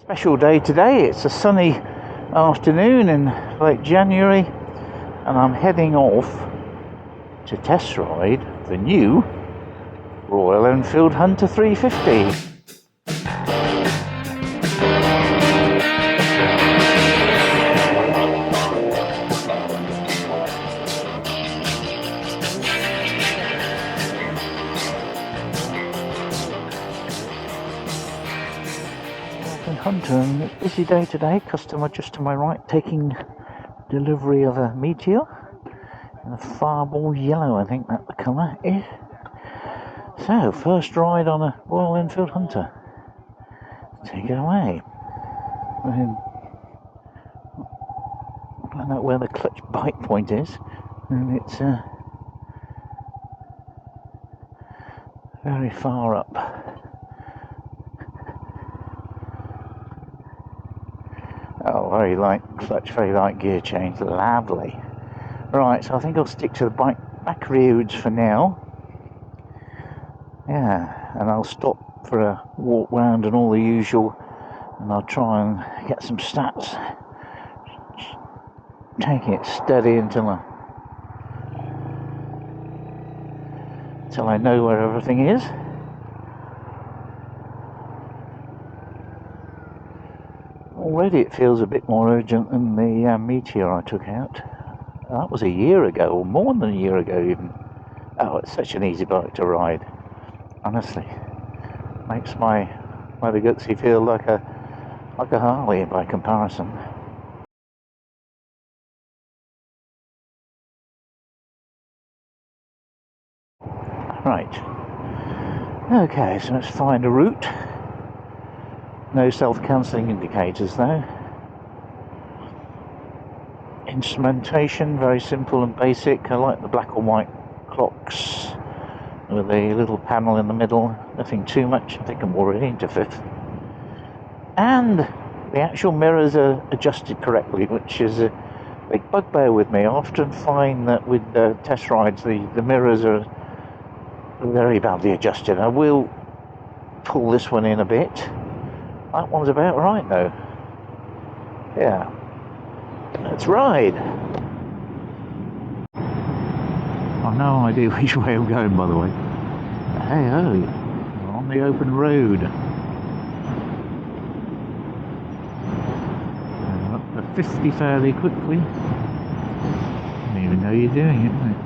Special day today. It's a sunny afternoon in late January, and I'm heading off to test ride the new Royal Enfield Hunter 350. Hunter, and a busy day today. Customer just to my right taking delivery of a Meteor in a fireball yellow, I think that the colour is. So, first ride on a Royal Enfield Hunter. Take it away. I don't know where the clutch bite point is, and it's very far up. Oh, very light clutch, very light gear change, lovely. Right, so I think I'll stick to the back rears for now. Yeah, and I'll stop for a walk round and all the usual, and I'll try and get some stats. Taking it steady until I know where everything is. Already it feels a bit more urgent than the Meteor I took out. That was a year ago, or more than a year ago even. Oh, it's such an easy bike to ride. Honestly, makes my Moto Guzzi feel like a Harley by comparison. Right. Okay, so let's find a route. No self-cancelling indicators though. Instrumentation, very simple and basic. I like the black and white clocks with a little panel in the middle. Nothing too much. I think I'm already into fifth. And the actual mirrors are adjusted correctly, which is a big bugbear with me. I often find that with test rides the mirrors are very badly adjusted. I will pull this one in a bit. That one's about right though. Yeah. Let's ride. I've no idea which way I'm going, by the way. Hey ho, we're on the open road. I'm up to 50 fairly quickly. Don't even know you're doing it, mate.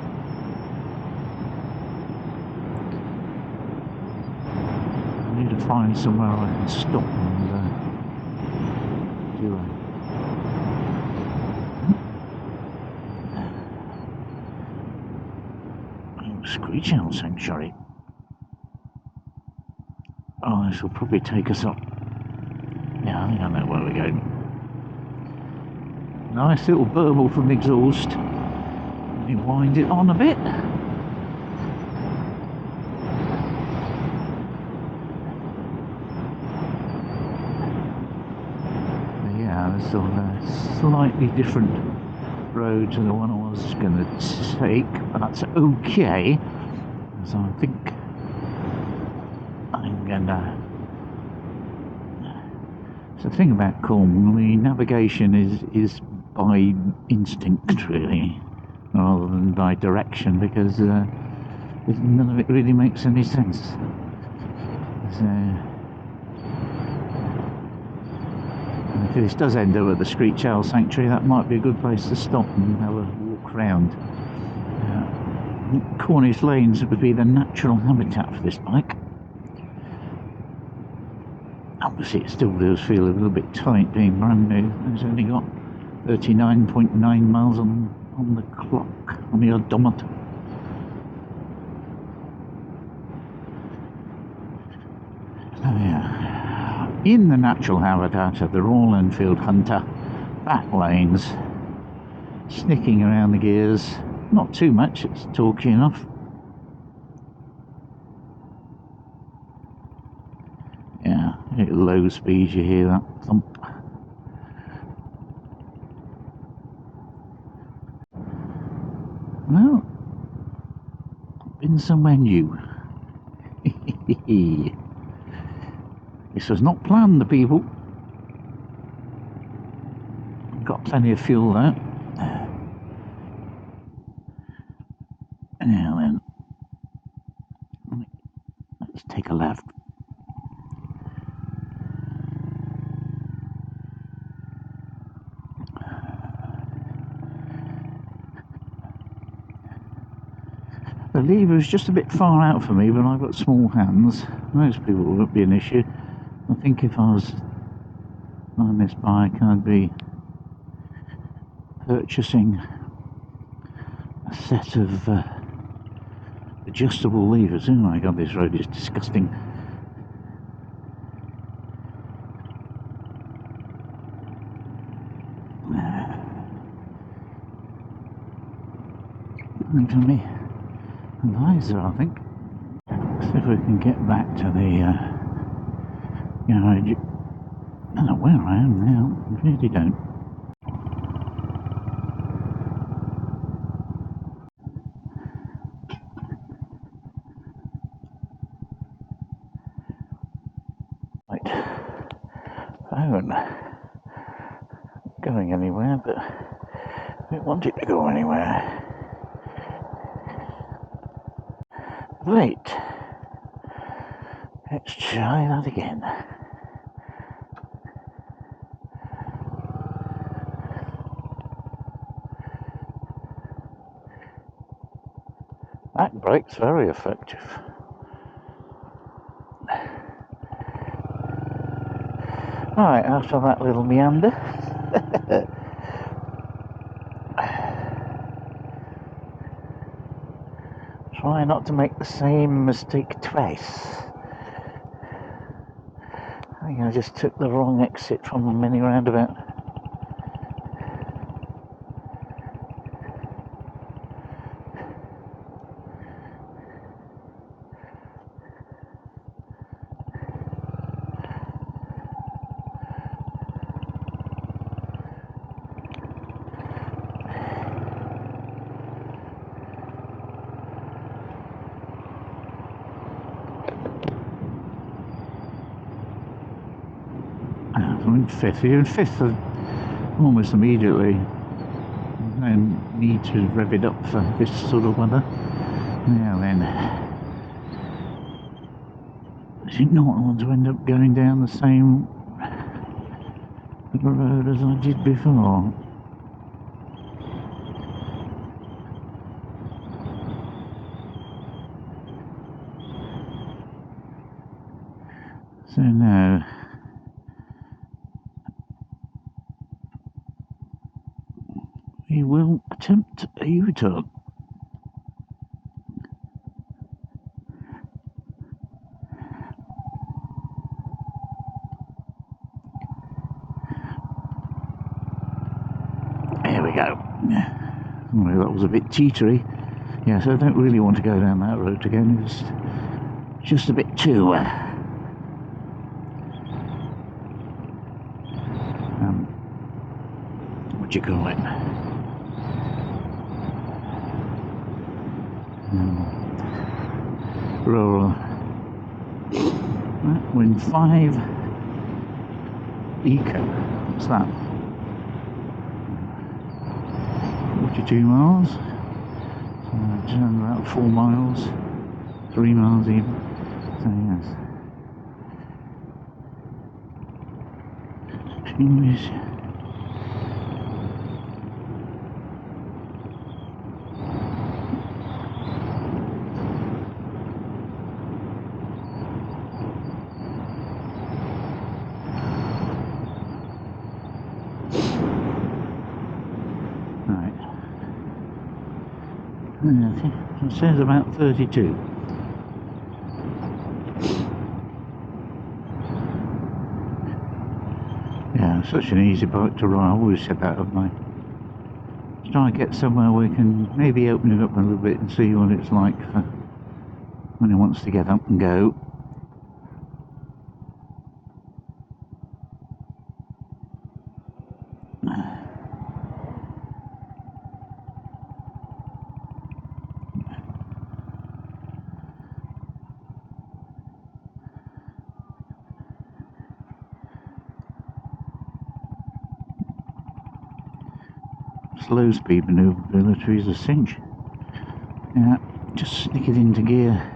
I need to find somewhere I can stop and do a screech owl sanctuary. Oh, this will probably take us up. Yeah, I think I know where we're going. Nice little burble from the exhaust. Let me wind it on a bit. Yeah, this is a slightly different road to the one I was going to take, but that's okay. So I think I'm gonna. So the thing about Cornwall, the navigation is by instinct really, rather than by direction, because none of it really makes any sense. So, if this does end up at the Screech Owl Sanctuary, that might be a good place to stop and have a walk round. Cornish lanes would be the natural habitat for this bike. Obviously it still does feel a little bit tight being brand new. It's only got 39.9 miles on the clock, on the odometer. Oh yeah. In the natural habitat of the Royal Enfield Hunter, back lanes, snicking around the gears, not too much, it's torquey enough. Yeah, at low speeds you hear that thump. Well, been somewhere new. This was not planned, the people. got plenty of fuel though. Now then, let's take a left. The lever is just a bit far out for me, but I've got small hands. Most people won't be an issue. I think if I was on this bike, I'd be purchasing a set of adjustable levers. Oh my god, this road is disgusting. And for me, visor, I think. See if we can get back to the garage. I don't know where I am now. I really don't. Right. Phone. Going anywhere, but I don't want it to go anywhere. Right. Let's try that again. Back brake's very effective. Right, after that little meander. Try not to make the same mistake twice. I think I just took the wrong exit from the mini roundabout. I'm in fifth. You're in fifth almost immediately. No need to rev it up for this sort of weather. Now then, I do not want to end up going down the same road as I did before. So now, we will attempt a U-turn. There we go. Well, that was a bit teetery. Yeah, so I don't really want to go down that road again. It's just a bit too what do you call it? Rural. Right, we're in 5 Eco. What's that? 42 miles. So turn about 4 miles. 3 miles even. So yes. English. Yeah, it says about 32. Yeah, such an easy bike to ride. I've always said that, haven't I? Try and get somewhere where we can maybe open it up a little bit and see what it's like for when it wants to get up and go. slow speed maneuverability is a cinch. Yeah, just stick it into gear.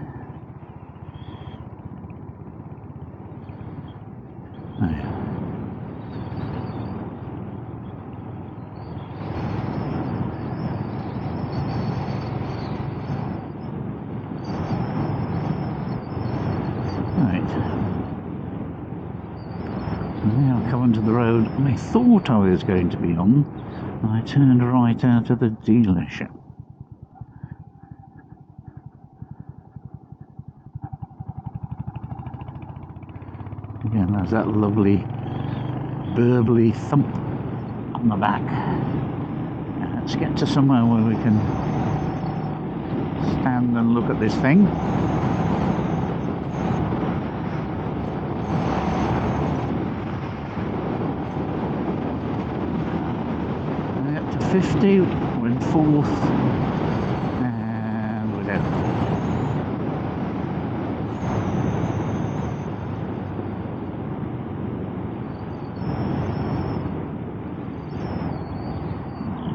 Onto the road and I thought I was going to be on, and I turned right out of the dealership. Again, there's that lovely burbly thump on the back. Let's get to somewhere where we can stand and look at this thing. Up to 50, we're in fourth, and we're down.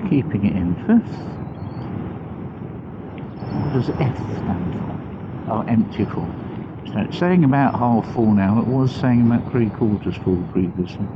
Keeping it in fifth. What does F stand for? Oh, empty full. So it's saying about half full now. It was saying about 3/4 full previously.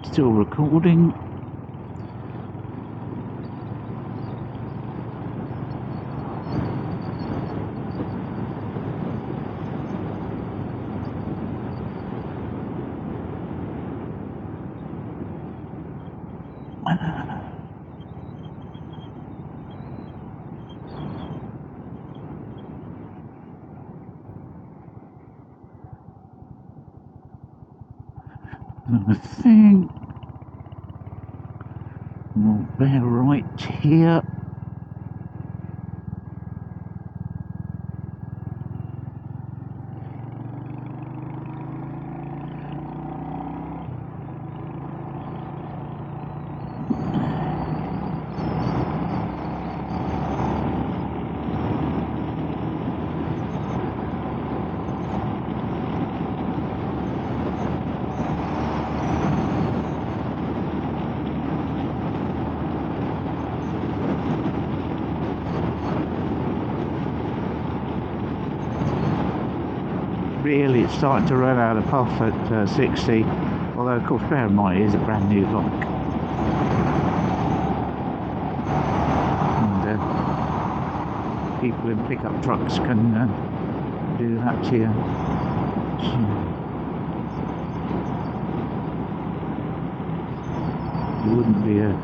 Still recording. I think we'll bear right here. Really, it's starting to run out of puff at 60, although of course bear in mind it is a brand new bike, and people in pickup trucks can do that here. So, it wouldn't be a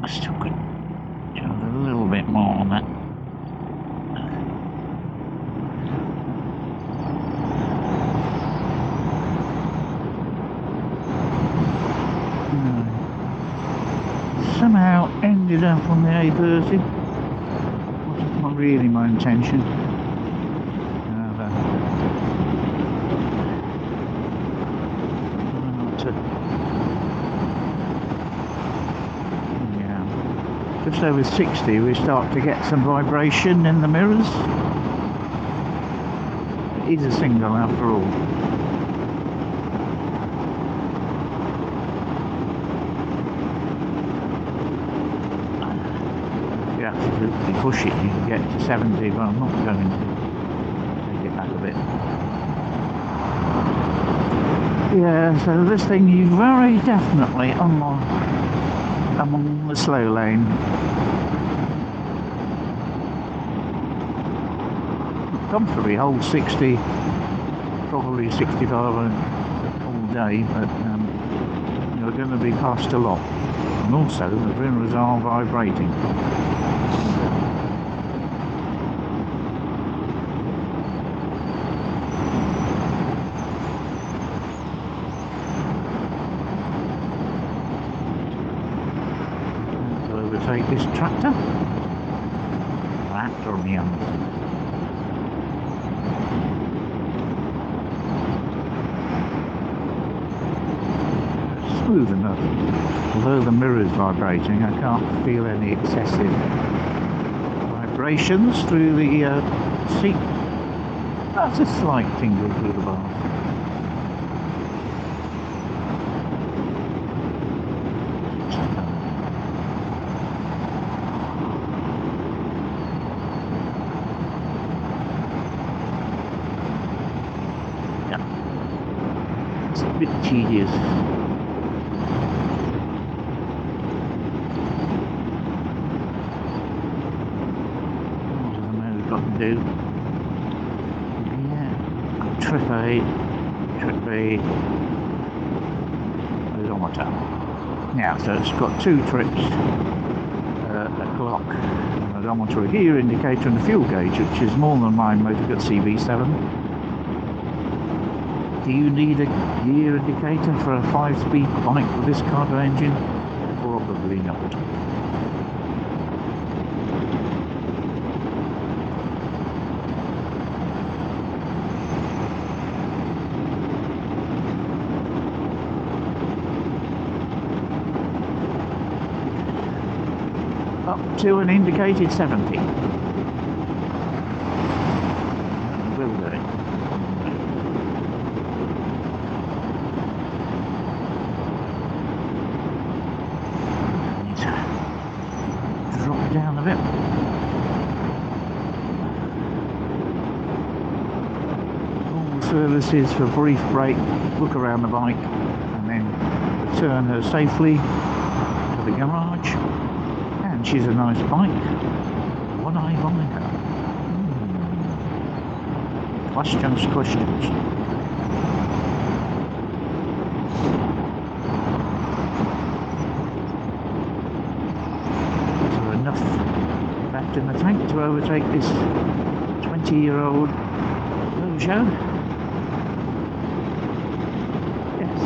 still could do a little bit more on that. Somehow ended up on the A30. Wasn't not really my intention. Just over 60 we start to get some vibration in the mirrors. It is a single after all. You absolutely push it, you can get to 70, but I'm not going to take it back a bit. Yeah, so this thing is very definitely among the slow lane. Comfortably hold 60, probably 65 all day, but you're going to be passed a lot. And also the mirrors are vibrating. To overtake this tractor. Smooth enough. Although the mirror is vibrating, I can't feel any excessive vibrations through the seat. That's a slight tingle through the bar. Yeah, it's a bit tedious. Do. Yeah, trip A, odometer. Now, so it's got 2 trips, a clock, an odometer, a gear indicator and a fuel gauge, which is more than my Motorgut CV7. Do you need a gear indicator for a 5-speed bike with this kind of engine? Probably not. Up to an indicated 70. Will do it. Need to drop down a bit. All the services for brief break, look around the bike, and then return her safely to the garage. She's a nice bike. Would I buy her? Questions. Is there enough left in the tank to overtake this 20-year-old Peugeot? Yes,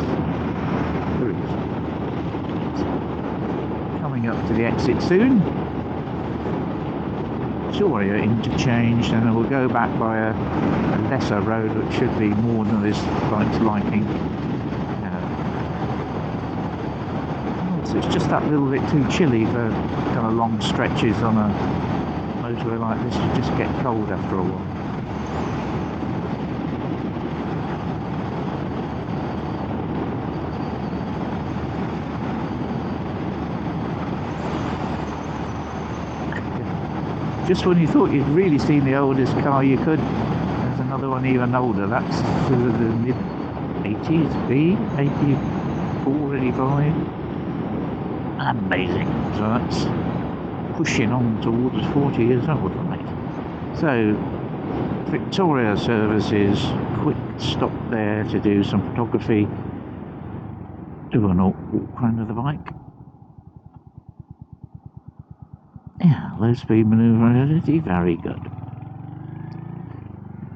there is. Up to the exit soon. Victoria interchange, and then we'll go back by a lesser road which should be more than this bike's liking. So it's just that little bit too chilly for kind of long stretches on a motorway like this. You just get cold after a while. Just when you thought you'd really seen the oldest car you could, there's another one even older. That's sort of the mid-80s, B, 84, 85. Amazing. So that's pushing on towards 40 years old, right? So, Victoria Services, quick stop there to do some photography. Do an walk round of the bike. Yeah, low speed maneuverability, very good.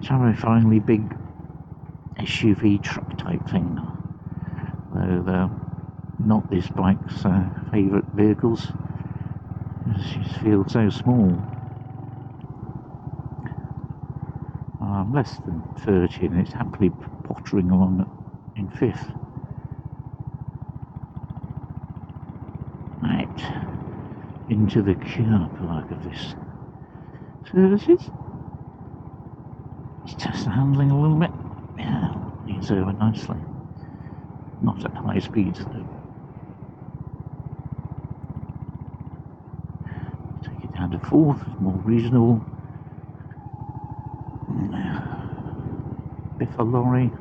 Terrifyingly big SUV truck type thing. Though they're not this bike's favourite vehicles. She just feels so small. I'm less than 30 and it's happily pottering along in 5th. Right. Into the car park of this services. Let's test the handling a little bit. Yeah, leans over nicely. Not at high speeds though. Take it down to 4th, more reasonable. Biffa lorry,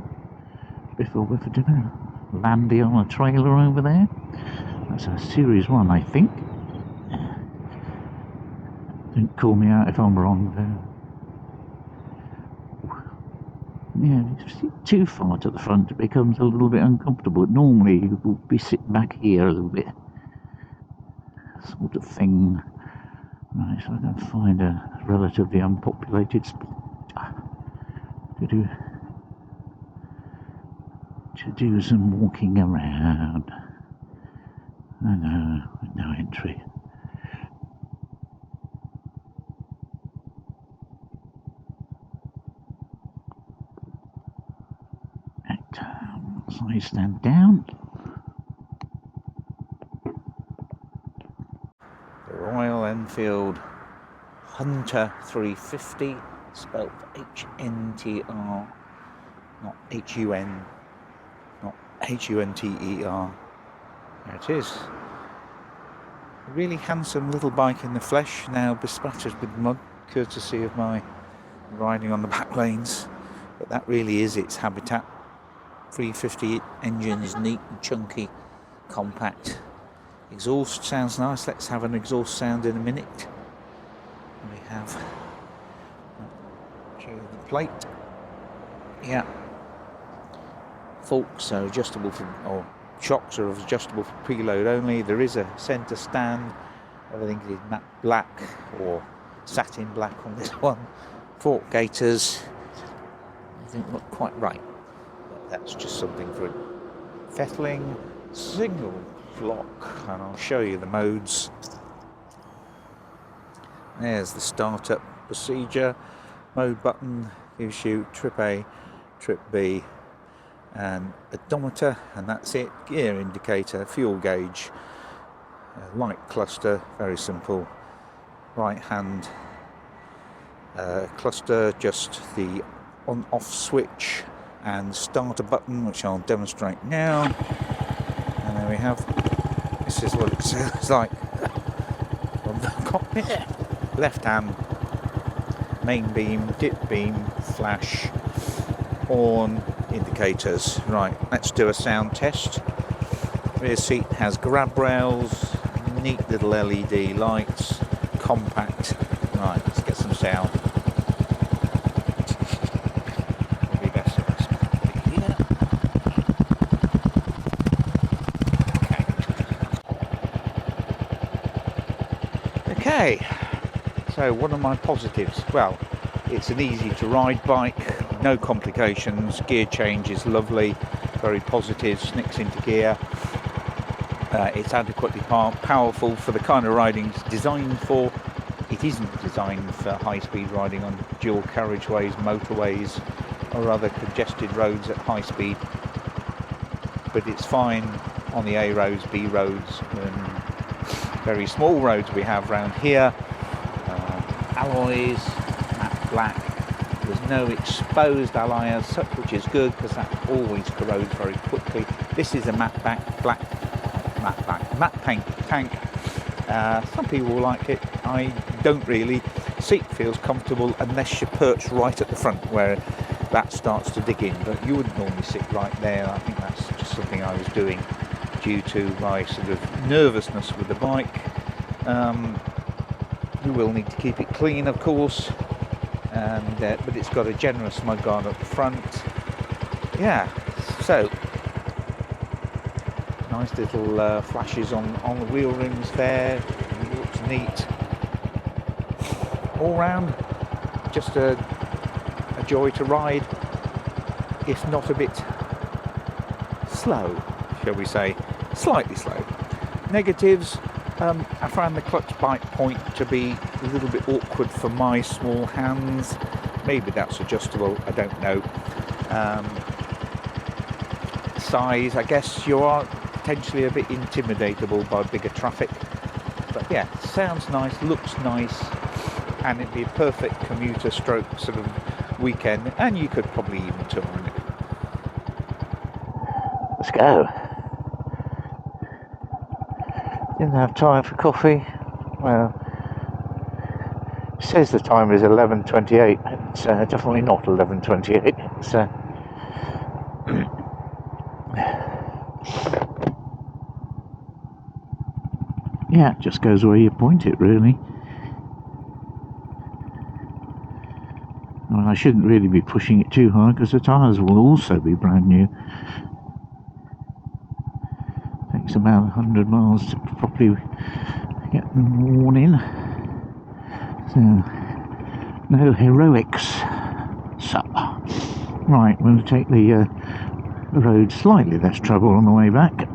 Biffa dinner. Landy on a trailer over there. That's a Series 1, I think. Don't call me out if I'm wrong there. Yeah, if you sit too far to the front it becomes a little bit uncomfortable. Normally you will be sitting back here a little bit. sort of thing. Right, so I'm going to find a relatively unpopulated spot to do some walking around. I know, with no entry. So I stand down. The Royal Enfield Hunter 350, spelt HNTR, not HUN, not HUNTER. There it is. A really handsome little bike in the flesh, now bespattered with mud, courtesy of my riding on the back lanes. But that really is its habitat. 350 engine is neat and chunky, compact. Exhaust sounds nice. Let's have an exhaust sound in a minute. We have, show you the plate. Yeah. Forks are adjustable for, or shocks are adjustable for preload only. There is a centre stand. Everything is matte black or satin black on this one. Fork gaiters. I think look quite right. That's just something for fettling. Signal block, and I'll show you the modes. There's the startup procedure. Mode button gives you trip A, trip B, and odometer, and that's it. Gear indicator, fuel gauge, light cluster, very simple. Right hand cluster, just the on-off switch and starter button, which I'll demonstrate now. And there we have, this is what it sounds like from the cockpit. Left hand, main beam, dip beam, flash, horn, indicators. Right, let's do a sound test. Rear seat has grab rails, neat little LED lights, compact. Right, let's get some sound. Okay, so what are my positives? Well, it's an easy to ride bike, no complications, gear change is lovely, very positive, snicks into gear. It's adequately powerful for the kind of riding it's designed for. It isn't designed for high-speed riding on dual carriageways, motorways or other congested roads at high speed, but it's fine on the A roads, B roads, and very small roads we have around here. Alloys, matte black. There's no exposed alloy as such, which is good because that always corrodes very quickly. This is a matte paint tank. Some people like it. I don't really. Seat feels comfortable unless you're perched right at the front where that starts to dig in, but you wouldn't normally sit right there. I think that's just something I was doing due to my sort of nervousness with the bike. You will need to keep it clean, of course, and but it's got a generous mudguard at the front. Yeah, so nice little flashes on the wheel rims there. It looks neat. All round, just a joy to ride, if not a bit slow, shall we say, slightly slow. Negatives, I found the clutch bite point to be a little bit awkward for my small hands. Maybe that's adjustable, I don't know. Size, I guess you are potentially a bit intimidatable by bigger traffic. But yeah, sounds nice, looks nice, and it'd be a perfect commuter stroke sort of weekend, and you could probably even tour on it. Let's go. Didn't have time for coffee. Well, it says the time is 11:28. It's definitely not 11:28. It's yeah, it just goes where you point it, really. Well, I shouldn't really be pushing it too hard because the tyres will also be brand new. Takes about 100 miles to properly getting worn in. So, no heroics. So, right, we're going to take the road slightly less trouble on the way back.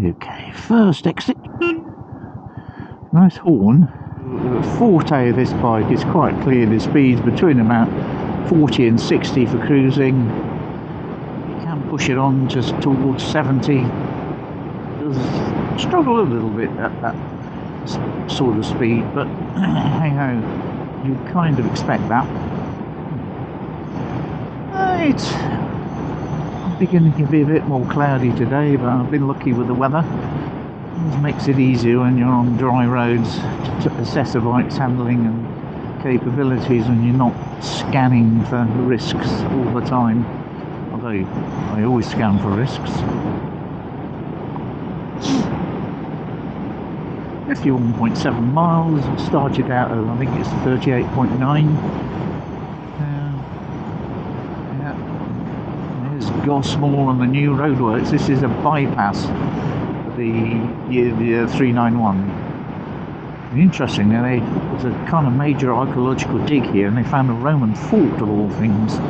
Okay, first exit. Nice horn. The forte of this bike is quite clear. The speeds between about 40 and 60 for cruising. You can push it on just towards 70. It does struggle a little bit at that sort of speed, but hey ho, you kind of expect that. It's beginning to be a bit more cloudy today, but I've been lucky with the weather. It makes it easier when you're on dry roads to assess a bike's handling and capabilities, and you're not scanning for risks all the time. Although I always scan for risks. 51.7 miles. Started out at, I think it's 38.9. There's Gosmore on the new roadworks. This is a bypass. The 391. Interestingly, there's a kind of major archaeological dig here, and they found a Roman fort of all things,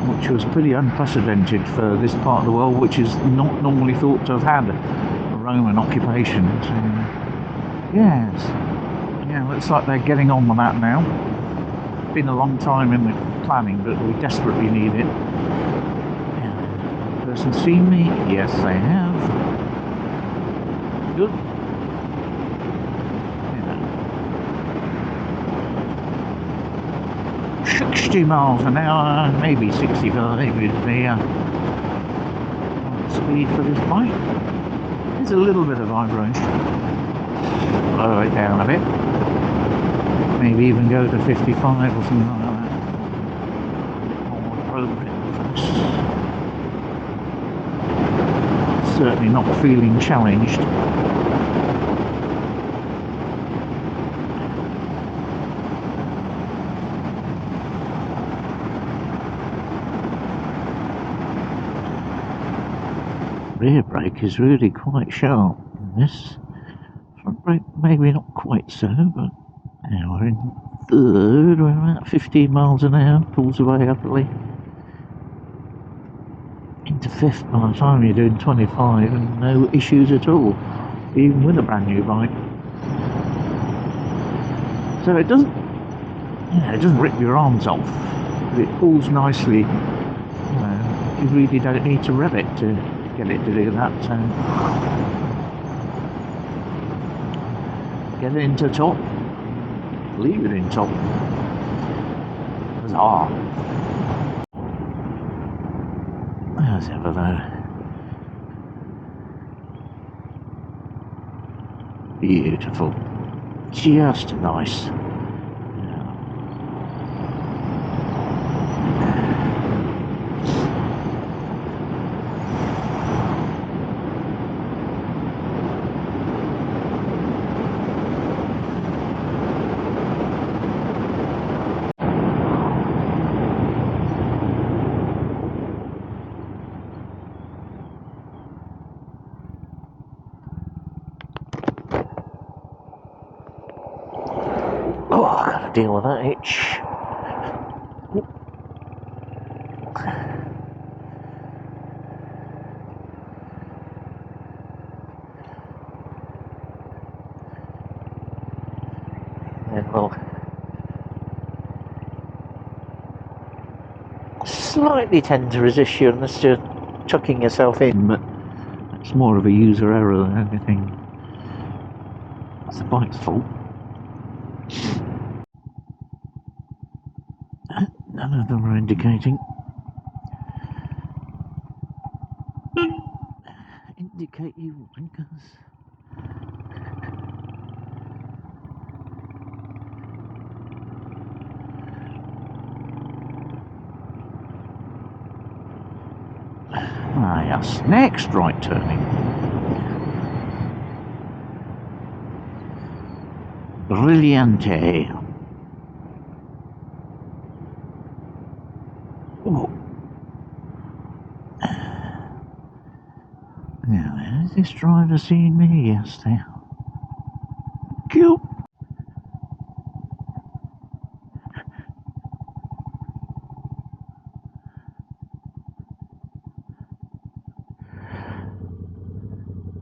which was pretty unprecedented for this part of the world, which is not normally thought to have had a Roman occupation. So, yes, yeah, looks like they're getting on with that now. Been a long time in the planning, but we desperately need it. Yeah. Person seen me? Yes, they have. Good. Yeah. 60 miles an hour, maybe 65 is the speed for this bike. There's a little bit of vibration. Lower it down a bit. Maybe even go to 55 or something like that. More appropriate. Certainly not feeling challenged. Rear brake is really quite sharp in this. Front brake maybe not quite so, but now we're in third, we're about 15 miles an hour, pulls away upperly. Into fifth by the time you're doing 25 and no issues at all, even with a brand new bike. So it doesn't, it doesn't rip your arms off, but it pulls nicely. You really don't need to rev it to get it to do that. So get it into top, leave it in top. Huzzah! As ever though. Beautiful. Just nice. Oh, I gotta deal with that itch. Then we'll slightly tend to resist you unless you're chucking yourself in, but it's more of a user error than anything. It's the bike's fault. None of them are indicating. Indicate you wankers. Ah yes, next right turning. Brilliante. Oh. Now, has this driver seen me? Yes, they have. Cool.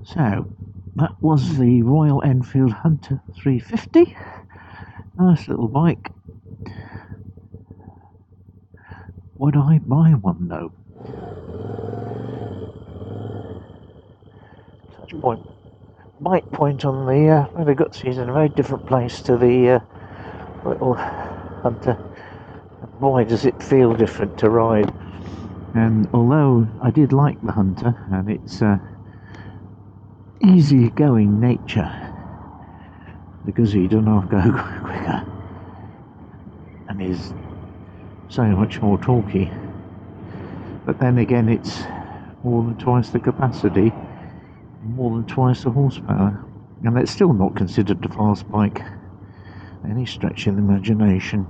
So, that was the Royal Enfield Hunter 350. Nice little bike. Would I buy one though? Touch point. Bike point on the Motor Gutsy is in a very different place to the little Hunter. Boy, does it feel different to ride. And although I did like the Hunter and its easy-going nature, the Guzzi does not go quicker and is so much more torquey. But then again, it's more than twice the capacity, more than twice the horsepower, and it's still not considered a fast bike any stretch of the imagination.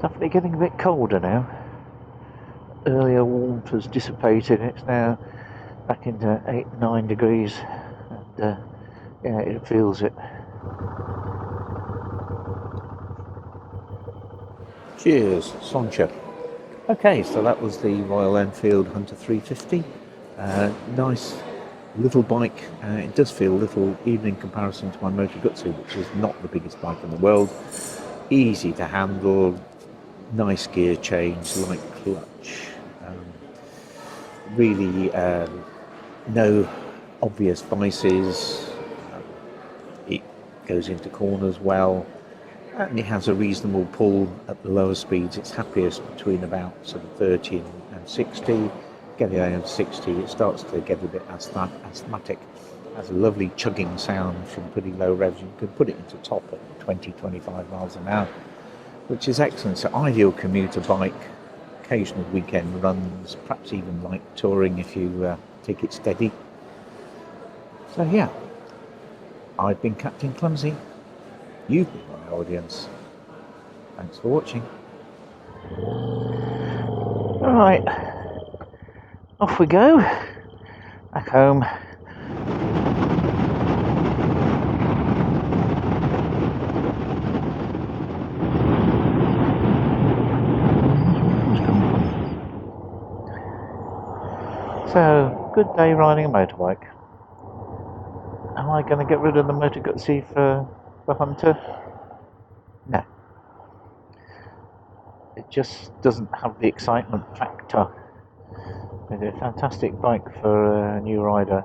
Definitely getting a bit colder now. Earlier warmth has dissipated, it's now back into 8-9 degrees, and yeah, it feels it. Cheers, Soncha. Okay, so that was the Royal Enfield Hunter 350. Nice little bike. It does feel little even in comparison to my Moto Guzzi, which is not the biggest bike in the world. Easy to handle, nice gear change, light clutch. Really no obvious vices. It goes into corners well, and it has a reasonable pull at the lower speeds. It's happiest between about sort of 30 and 60. Getting over 60, it starts to get a bit asthmatic. It has a lovely chugging sound from pretty low revs. You can put it into top at 20-25 miles an hour, which is excellent. So ideal commuter bike, occasional weekend runs, perhaps even light touring if you take it steady. So yeah, I've been Captain Clumsy. You've been my audience. Thanks for watching. Alright, off we go. Back home. So, good day riding a motorbike. Am I going to get rid of the Moto Guzzi for the Hunter? No. It just doesn't have the excitement factor. It's a fantastic bike for a new rider,